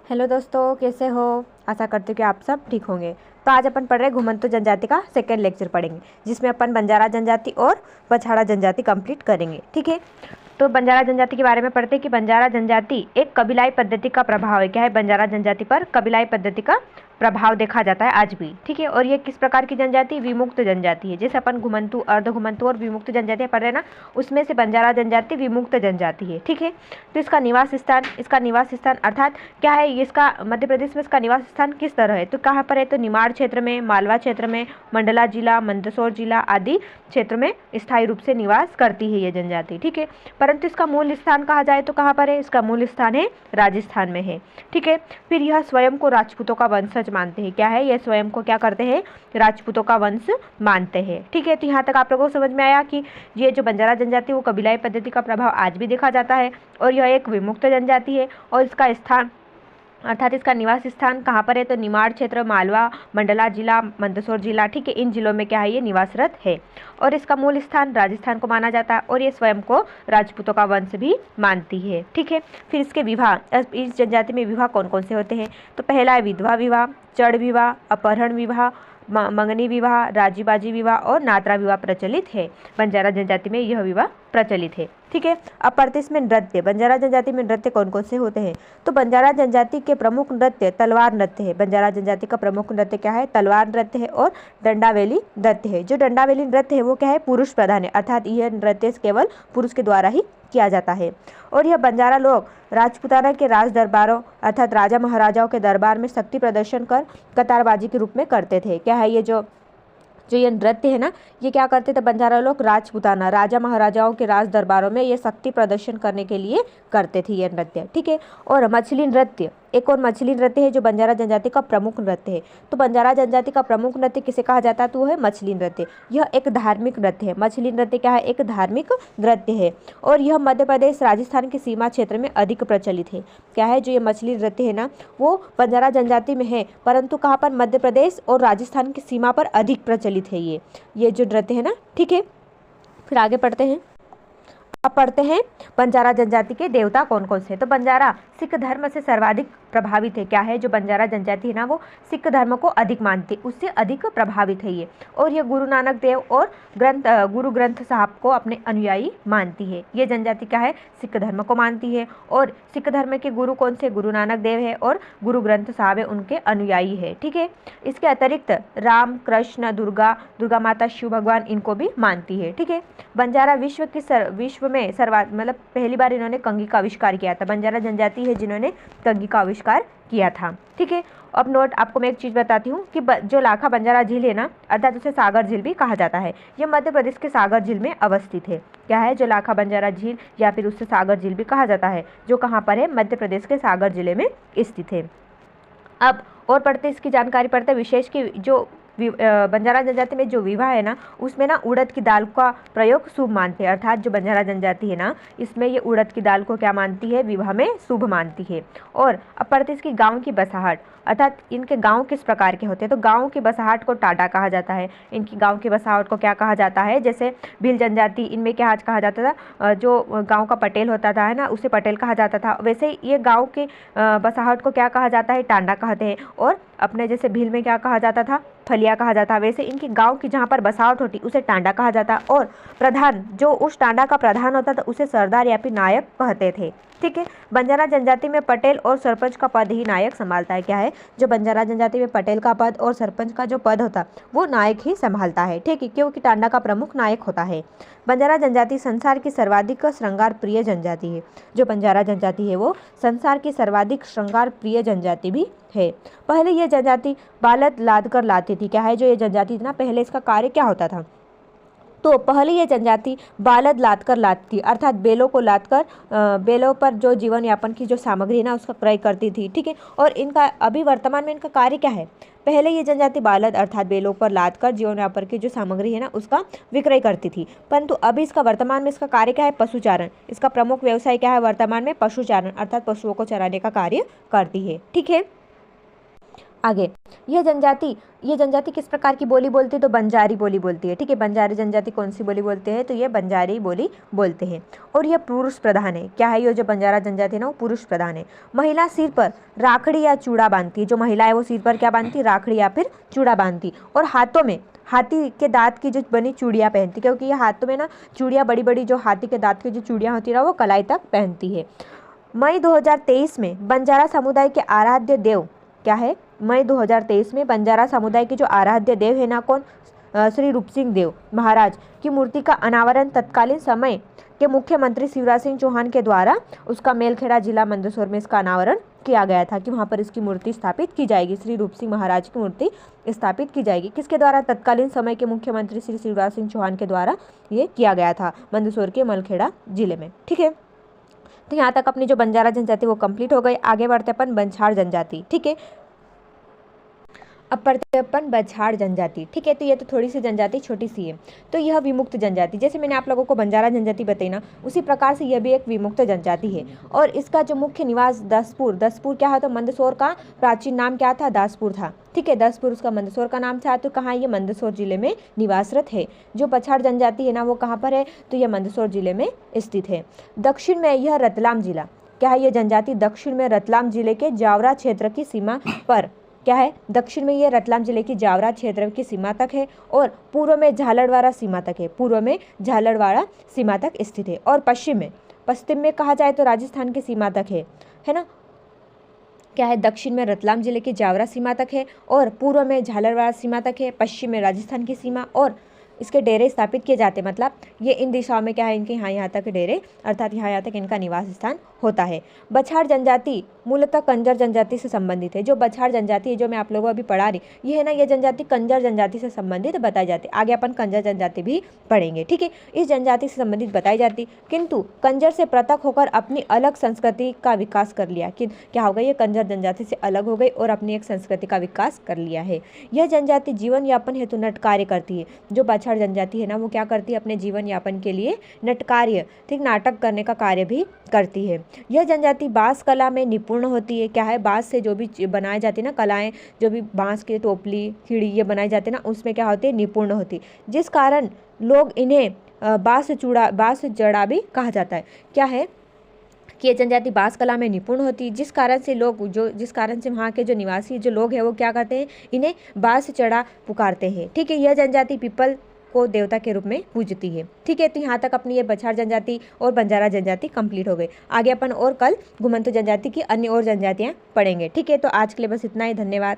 Hello दोस्तों, कैसे हो। आशा करती हूँ कि आप सब ठीक होंगे। तो आज अपन पढ़ रहे घुमंतु जनजाति का सेकेंड लेक्चर पढ़ेंगे, जिसमें अपन बंजारा जनजाति और पछाड़ा जनजाति कंप्लीट करेंगे। ठीक है। तो बंजारा जनजाति के बारे में पढ़ते हैं कि बंजारा जनजाति एक कबीलाई पद्धति का प्रभाव है। क्या है? बंजारा जनजाति पर कबीलाई पद्धति का प्रभाव देखा जाता है आज भी। ठीक है। और ये किस प्रकार की जनजाति? विमुक्त जनजाति है। जैसे अपन घुमंतु, अर्ध घुमंतु और विमुक्त जनजातियां पढ़ रहे हैं ना, उसमें से बंजारा जनजाति विमुक्त जनजाति है। ठीक है। तो इसका निवास स्थान अर्थात क्या है? इसका मध्य प्रदेश में इसका निवास स्थान किस तरह है? तो कहाँ पर है? तो निमाड़ क्षेत्र में, मालवा क्षेत्र में, मंडला जिला, मंदसौर जिला आदि क्षेत्र में स्थायी रूप से निवास करती है ये जनजाति। ठीक है। परंतु इसका मूल स्थान कहा जाए तो कहाँ पर है? इसका मूल स्थान है राजस्थान में है। ठीक है। फिर यह स्वयं को राजपूतों का वंशज मानते हैं। क्या है? यह स्वयं को क्या करते हैं? राजपूतों का वंश मानते हैं। ठीक है। तो यहाँ तक आप लोगों को समझ में आया कि ये जो बंजारा जनजाति है वो कबीलाई पद्धति का प्रभाव आज भी देखा जाता है और यह एक विमुक्त जनजाति है। और इसका स्थान अर्थात इसका निवास स्थान कहाँ पर है? तो निमाड़ क्षेत्र, मालवा, मंडला जिला, मंदसौर जिला। ठीक है। इन जिलों में क्या है? ये निवासरत है। और इसका मूल स्थान राजस्थान को माना जाता है और ये स्वयं को राजपूतों का वंश भी मानती है। ठीक है। फिर इसके विवाह, इस जनजाति में विवाह कौन कौन से होते हैं? तो पहला है विधवा विवाह, चढ़ विवाह, अपहरण विवाह, मंगनी विवाह, राजीबाजी विवाह और नात्रा विवाह प्रचलित है। बंजारा जनजाति में यह विवाह प्रचलित है। ठीक है। अब पढ़ते इसमें नृत्य। बंजारा जनजाति में नृत्य कौन कौन से होते हैं? तो बंजारा जनजाति के प्रमुख नृत्य तलवार नृत्य है। बंजारा जनजाति का प्रमुख नृत्य क्या है? तलवार नृत्य है और डंडावेली नृत्य है। जो डंडावेली नृत्य है वो क्या है? पुरुष प्रधान है, अर्थात यह नृत्य केवल पुरुष के द्वारा ही किया जाता है। और यह बंजारा लोग राजपूताना के राज दरबारों अर्थात राजा महाराजाओं के दरबार में शक्ति प्रदर्शन कर कतारबाजी के रूप में करते थे। क्या है? ये जो ये नृत्य है ना, ये क्या करते थे बंजारा लोग? राजपूताना राजा महाराजाओं के राज दरबारों में ये शक्ति प्रदर्शन करने के लिए करते थे ये नृत्य। ठीक है। और मछली नृत्य, एक और मछली नृत्य है जो बंजारा जनजाति का प्रमुख नृत्य है। तो बंजारा जनजाति का प्रमुख नृत्य किसे कहा जाता है? तो वो है मछली नृत्य। यह एक धार्मिक नृत्य है। मछली नृत्य क्या है? एक धार्मिक नृत्य है और यह मध्य प्रदेश राजस्थान के सीमा क्षेत्र में अधिक प्रचलित है। क्या है? जो ये मछली नृत्य है ना, वो बंजारा जनजाति में है, परंतु कहाँ पर? मध्य प्रदेश और राजस्थान की सीमा पर अधिक प्रचलित है ये जो नृत्य है ना। ठीक है। फिर आगे पढ़ते हैं। अब पढ़ते हैं बंजारा जनजाति के देवता कौन कौन से। तो बंजारा सिख धर्म से सर्वाधिक प्रभावित है। क्या है? जो बंजारा जनजाति है ना, वो सिख धर्म को अधिक मानती है, उससे अधिक प्रभावित है ये। और ये गुरु नानक देव और गुरु ग्रंथ साहब को अपने अनुयायी मानती है। ये जनजाति क्या है? सिख धर्म को मानती है। और सिख धर्म के गुरु कौन से? गुरु नानक देव है और गुरु ग्रंथ साहब है, उनके अनुयायी है। ठीक है। इसके अतिरिक्त राम, कृष्ण, दुर्गा माता, शिव भगवान, इनको भी मानती है। ठीक है। बंजारा विश्व में मतलब पहली बार इन्होंने कंघी का आविष्कार किया था। बंजारा जनजाति है जिन्होंने कंघी का आविष्कार किया था। ठीक है। अब नोट, आपको मैं एक चीज़ बताती हूँ कि जो लाखा बंजारा झील है ना, अर्थात उसे सागर झील भी कहा जाता है, यह मध्य प्रदेश के सागर झील में अवस्थित है। क्या है? जो लाखा बंजारा झील या फिर उससे सागर झील भी कहा जाता है, जो कहाँ पर है? मध्य प्रदेश के सागर जिले में स्थित है। अब और पढ़ते इसकी जानकारी पढ़ते विशेष की जो बंजारा जनजाति में जो विवाह है ना, उसमें ना उड़द की दाल का प्रयोग शुभ मानते हैं। अर्थात जो बंजारा जनजाति है ना, इसमें ये उड़द की दाल को क्या मानती है? विवाह में शुभ मानती है। और अब पढ़ते इसकी गांव की बसाहट, अर्थात इनके गांव किस प्रकार के होते हैं? तो गांव की बसाहट को टाडा कहा जाता है। इनकी गांव की बसाहट को क्या कहा जाता है? जैसे भील जनजाति, इनमें क्या कहा जाता था? जो गांव का पटेल होता था है ना, उसे पटेल कहा जाता था। वैसे ही ये गांव के बसाहट को क्या कहा जाता है? टांडा कहते हैं। और अपने जैसे भील में क्या कहा जाता था? फलिया कहा जाता। वैसे इनकी गांव की जहाँ पर बसाहट होती उसे टांडा कहा जाता। और प्रधान, जो उस टांडा का प्रधान होता था, उसे सरदार या फिर नायक कहते थे। ठीक है। बंजारा जनजाति में पटेल और सरपंच का पद ही नायक संभालता है। क्या है? जो बंजारा जनजाति में पटेल का पद और सरपंच का जो पद होता वो नायक ही संभालता है। ठीक है। क्योंकि टांडा का प्रमुख नायक होता है। बंजारा जनजाति संसार की सर्वाधिक श्रृंगार प्रिय जनजाति है। जो बंजारा जनजाति है वो संसार की सर्वाधिक श्रृंगार प्रिय जनजाति भी है। पहले ये जनजाति बालद लाद कर लाती थी। क्या है? जो ये जनजाति थी ना, पहले इसका कार्य क्या होता था? तो पहले ये जनजाति बालद लाद कर लाती थी, अर्थात बेलों को लाद कर बेलों पर जो जीवन यापन की जो सामग्री है ना, उसका क्रय करती थी। ठीक है। और इनका अभी वर्तमान में इनका कार्य क्या है? पहले ये जनजाति बालद अर्थात बेलों पर लाद कर जीवन यापन की जो सामग्री है ना, उसका विक्रय करती थी। परंतु अभी इसका वर्तमान में इसका कार्य क्या है? पशुचारण। इसका प्रमुख व्यवसाय क्या है वर्तमान में? पशुचारण, अर्थात पशुओं को चराने का कार्य करती है। ठीक है। आगे, ये जनजाति किस प्रकार की बोली बोलती है? तो बंजारी बोली बोलती है। ठीक है, बंजारी जनजाति कौन सी बोली बोलते हैं? तो ये बंजारी बोली बोलते हैं और यह पुरुष प्रधान है। क्या है? ये जो बंजारा जनजाति है ना वो पुरुष प्रधान है। महिला सिर पर राखड़ी या चूड़ा बांधती है। जो महिला है वो सिर पर क्या बांधती है? राखड़ी या फिर चूड़ा बांधती, और हाथों में हाथी के दांत की जो बनी चूड़ियाँ पहनती, क्योंकि ये हाथों में ना चूड़ियाँ बड़ी बड़ी जो हाथी के दांत की जो चूड़ियाँ होती है ना वो कलाई तक पहनती है। मई 2023 में बंजारा समुदाय के आराध्य देव क्या है? मई 2023 में बंजारा समुदाय के जो आराध्य देव है ना कौन? श्री रूप सिंह देव महाराज की मूर्ति का अनावरण तत्कालीन समय के मुख्यमंत्री शिवराज सिंह चौहान के द्वारा उसका मेलखेड़ा जिला मंदसौर में इसका अनावरण किया गया था कि वहाँ पर इसकी मूर्ति स्थापित की जाएगी। श्री रूप सिंह महाराज की मूर्ति स्थापित की जाएगी। किसके द्वारा? तत्कालीन समय के मुख्यमंत्री श्री शिवराज सिंह चौहान के द्वारा ये किया गया था मंदसौर के मेलखेड़ा जिले में। ठीक है, तो यहाँ तक अपनी जो बंजारा जनजाति वो कंप्लीट हो गई। आगे बढ़ते अपन बंछाड़ जनजाति। ठीक है, अब पढ़ते हैं अपन बछाड़ जनजाति। ठीक है, तो ये तो थोड़ी सी जनजाति छोटी सी है। तो यह विमुक्त जनजाति, जैसे मैंने आप लोगों को बंजारा जनजाति बताई ना, उसी प्रकार से यह भी एक विमुक्त जनजाति है। और इसका जो मुख्य निवास दसपुर क्या है? तो मंदसौर का प्राचीन नाम क्या था? दासपुर था। ठीक है, दसपुर उसका मंदसौर का नाम था। तो कहाँ? ये मंदसौर जिले में निवासरत है। जो बछाड़ जनजाति है ना वो कहाँ पर है? तो यह मंदसौर जिले में स्थित है। दक्षिण में यह रतलाम जिला क्या है? यह जनजाति दक्षिण में रतलाम जिले के जावरा क्षेत्र की सीमा पर क्या है? दक्षिण में ये रतलाम जिले की जावरा क्षेत्र की सीमा तक है और पूर्व में झालड़वाड़ा सीमा तक है। पूर्व में झालड़वाड़ा सीमा तक स्थित है। और पश्चिम में कहा जाए तो राजस्थान की सीमा तक है ना। क्या है? दक्षिण में रतलाम जिले की जावरा सीमा तक है और पूर्व में झालड़वाड़ा सीमा तक है। पश्चिम में राजस्थान की सीमा, और इसके डेरे स्थापित किए जाते, मतलब ये इन दिशाओं में क्या है? इनके यहाँ तक डेरे, अर्थात यहाँ तक इनका निवास स्थान होता है। बछाड़ जनजाति मूलतः कंजर जनजाति से संबंधित है। जो बछाड़ जनजाति है जो मैं आप लोगों को अभी पढ़ा रही, ये है ना, ये जनजाति कंजर जनजाति से संबंधित बताई जाती है। आगे अपन कंजर जनजाति भी पढ़ेंगे। ठीक है, इस जनजाति से संबंधित बताई जाती, किंतु कंजर से पृथक होकर अपनी अलग संस्कृति का विकास कर लिया। कि क्या हो गई? ये कंजर जनजाति से अलग हो गई और अपनी एक संस्कृति का विकास कर लिया है। यह जनजाति जीवन यापन हेतु नट कार्य करती है। जो बछाड़ जनजाति है ना वो क्या करती है? अपने जीवन यापन के लिए नट कार्य, ठीक, नाटक करने का कार्य भी करती है। यह जनजाति बांस कला में निपुण होती है। क्या है? बांस से जो भी बनाई जाती है ना कलाएं, जो भी बांस की टोपली, खिड़ी ये बनाई जाती है ना, उसमें क्या होती है? निपुण होती, जिस कारण लोग इन्हें बांस जड़ा भी कहा जाता है। क्या है कि ये जनजाति बांस कला में निपुण होती है, जिस कारण से वहाँ के जो निवासी जो लोग हैं वो क्या करते हैं? इन्हें बांस चढ़ा पुकारते हैं। ठीक है, यह जनजाति पीपल को देवता के रूप में पूजती है। ठीक है, तो यहाँ तक अपनी ये बछाड़ जनजाति और बंजारा जनजाति कंप्लीट हो गई। आगे अपन और कल घुमंतू जनजाति की अन्य और जनजातियाँ पढ़ेंगे। ठीक है, तो आज के लिए बस इतना ही। धन्यवाद।